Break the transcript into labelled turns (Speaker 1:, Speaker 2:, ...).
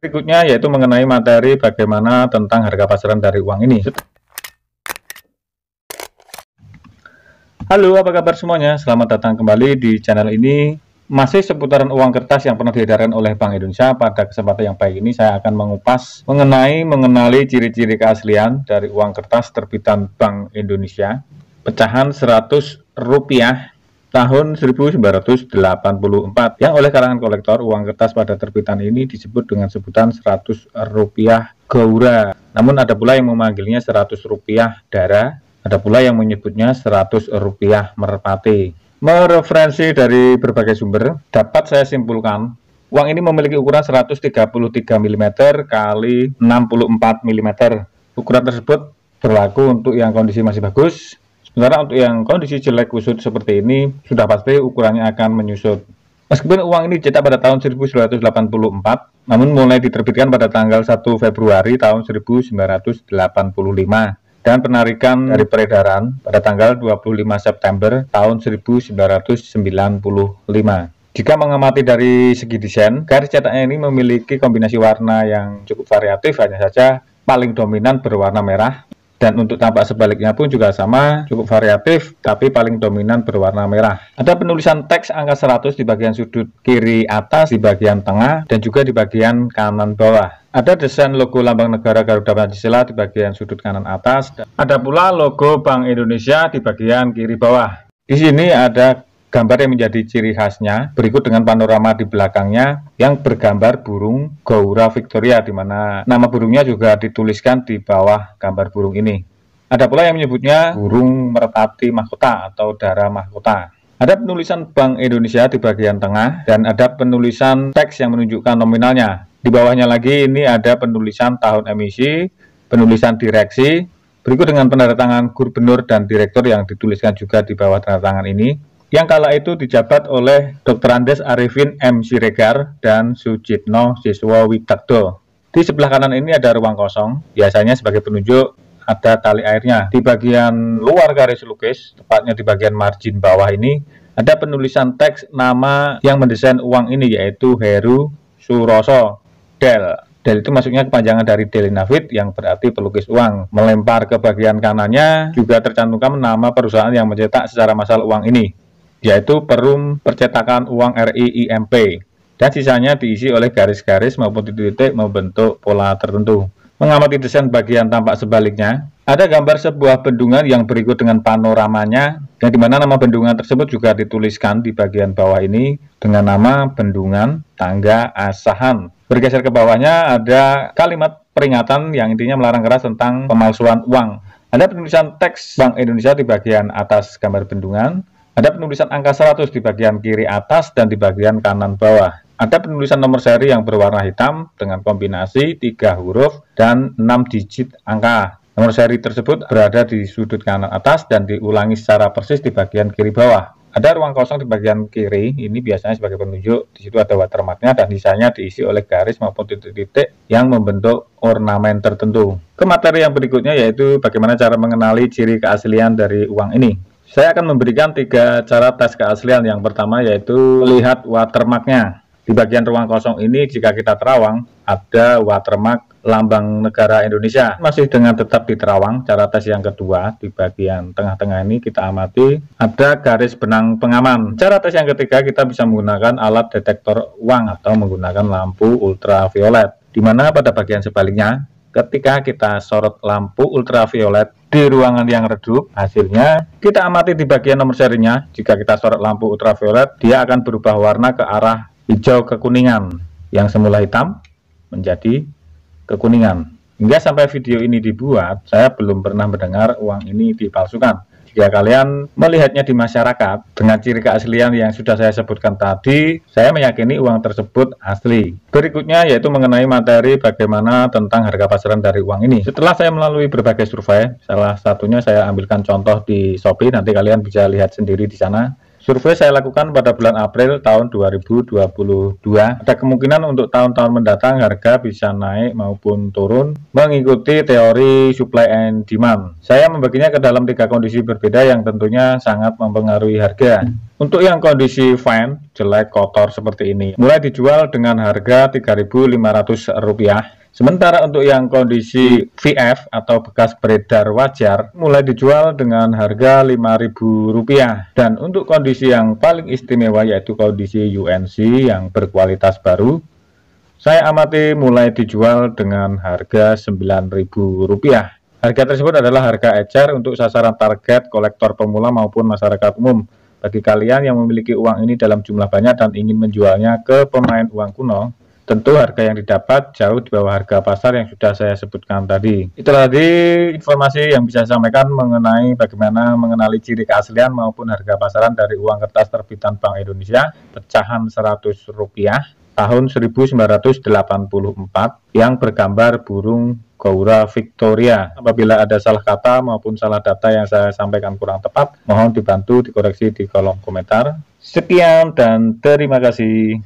Speaker 1: Berikutnya yaitu mengenai materi bagaimana tentang harga pasaran dari uang ini. Halo, apa kabar semuanya? Selamat datang kembali di channel ini. Masih seputaran uang kertas yang pernah diedarkan oleh Bank Indonesia. Pada kesempatan yang baik ini saya akan mengenali ciri-ciri keaslian dari uang kertas terbitan Bank Indonesia. Pecahan 100 rupiah tahun 1984 yang oleh kalangan kolektor uang kertas pada terbitan ini disebut dengan sebutan 100 rupiah Gaura. Namun ada pula yang memanggilnya 100 rupiah Dara, ada pula yang menyebutnya 100 rupiah Merpati. Mereferensi dari berbagai sumber, dapat saya simpulkan uang ini memiliki ukuran 133 mm kali 64 mm. Ukuran tersebut berlaku untuk yang kondisi masih bagus. Sementara untuk yang kondisi jelek kusut seperti ini, sudah pasti ukurannya akan menyusut. Meskipun uang ini dicetak pada tahun 1984, namun mulai diterbitkan pada tanggal 1 Februari tahun 1985, dan penarikan dari peredaran pada tanggal 25 September tahun 1995. Jika mengamati dari segi desain, garis cetaknya ini memiliki kombinasi warna yang cukup variatif, hanya saja paling dominan berwarna merah. Dan untuk tampak sebaliknya pun juga sama, cukup variatif, tapi paling dominan berwarna merah. Ada penulisan teks angka 100 di bagian sudut kiri atas, di bagian tengah, dan juga di bagian kanan bawah. Ada desain logo lambang negara Garuda Pancasila di bagian sudut kanan atas. Ada pula logo Bank Indonesia di bagian kiri bawah. Di sini ada gambar yang menjadi ciri khasnya, berikut dengan panorama di belakangnya yang bergambar burung Gaura Victoria, di mana nama burungnya juga dituliskan di bawah gambar burung ini. Ada pula yang menyebutnya burung merpati mahkota atau dara mahkota. Ada penulisan Bank Indonesia di bagian tengah dan ada penulisan teks yang menunjukkan nominalnya. Di bawahnya lagi ini ada penulisan tahun emisi, penulisan direksi, berikut dengan penandatangan gubernur dan direktur yang dituliskan juga di bawah tanda tangan ini, yang kala itu dijabat oleh Dr. Andes Arifin M. Siregar dan Sucitno Siswa Widakdo. Di sebelah kanan ini ada ruang kosong, biasanya sebagai penunjuk ada tali airnya. Di bagian luar garis lukis, tepatnya di bagian margin bawah ini, ada penulisan teks nama yang mendesain uang ini, yaitu Heru Suroso Del. Del itu maksudnya kepanjangan dari Delinavit yang berarti pelukis uang. Melempar ke bagian kanannya juga tercantumkan nama perusahaan yang mencetak secara massal uang ini, yaitu Perum Percetakan Uang RI IMP, dan sisanya diisi oleh garis-garis maupun titik-titik membentuk pola tertentu. Mengamati desain bagian tampak sebaliknya, ada gambar sebuah bendungan yang berikut dengan panoramanya, yang dimana nama bendungan tersebut juga dituliskan di bagian bawah ini dengan nama Bendungan Tangga Asahan. Bergeser ke bawahnya ada kalimat peringatan yang intinya melarang keras tentang pemalsuan uang. Ada penulisan teks Bank Indonesia di bagian atas gambar bendungan. Ada penulisan angka 100 di bagian kiri atas dan di bagian kanan bawah. Ada penulisan nomor seri yang berwarna hitam dengan kombinasi 3 huruf dan 6 digit angka. Nomor seri tersebut berada di sudut kanan atas dan diulangi secara persis di bagian kiri bawah. Ada ruang kosong di bagian kiri, ini biasanya sebagai penunjuk, di situ ada watermarknya dan sisanya diisi oleh garis maupun titik-titik yang membentuk ornamen tertentu. Ke materi yang berikutnya yaitu bagaimana cara mengenali ciri keaslian dari uang ini. Saya akan memberikan 3 cara tes keaslian. Yang pertama yaitu melihat watermarknya. Di bagian ruang kosong ini jika kita terawang ada watermark lambang negara Indonesia. Masih dengan tetap di terawang. Cara tes yang kedua di bagian tengah-tengah ini kita amati ada garis benang pengaman. Cara tes yang ketiga kita bisa menggunakan alat detektor uang atau menggunakan lampu ultraviolet. Di mana pada bagian sebaliknya ketika kita sorot lampu ultraviolet di ruangan yang redup, hasilnya kita amati di bagian nomor serinya. Jika kita sorot lampu ultraviolet, dia akan berubah warna ke arah hijau kekuningan, yang semula hitam menjadi kekuningan. Hingga sampai video ini dibuat, saya belum pernah mendengar uang ini dipalsukan. Jika kalian melihatnya di masyarakat dengan ciri keaslian yang sudah saya sebutkan tadi, saya meyakini uang tersebut asli. Berikutnya yaitu mengenai materi bagaimana tentang harga pasaran dari uang ini. Setelah saya melalui berbagai survei, salah satunya saya ambilkan contoh di Shopee, nanti kalian bisa lihat sendiri di sana. Survei saya lakukan pada bulan April tahun 2022. Ada kemungkinan untuk tahun-tahun mendatang harga bisa naik maupun turun mengikuti teori supply and demand. Saya membaginya ke dalam 3 kondisi berbeda yang tentunya sangat mempengaruhi harga. Untuk yang kondisi fine, jelek, kotor seperti ini, mulai dijual dengan harga Rp3.500. Sementara untuk yang kondisi VF atau bekas beredar wajar mulai dijual dengan harga Rp5.000. Dan untuk kondisi yang paling istimewa yaitu kondisi UNC yang berkualitas baru, saya amati mulai dijual dengan harga Rp9.000. Harga tersebut adalah harga ecer untuk sasaran target kolektor pemula maupun masyarakat umum. Bagi kalian yang memiliki uang ini dalam jumlah banyak dan ingin menjualnya ke pemain uang kuno, tentu harga yang didapat jauh di bawah harga pasar yang sudah saya sebutkan tadi. Itulah tadi informasi yang bisa saya sampaikan mengenai bagaimana mengenali ciri keaslian maupun harga pasaran dari uang kertas terbitan Bank Indonesia pecahan Rp100 tahun 1984 yang bergambar burung Gaura Victoria. Apabila ada salah kata maupun salah data yang saya sampaikan kurang tepat, mohon dibantu dikoreksi di kolom komentar. Sekian dan terima kasih.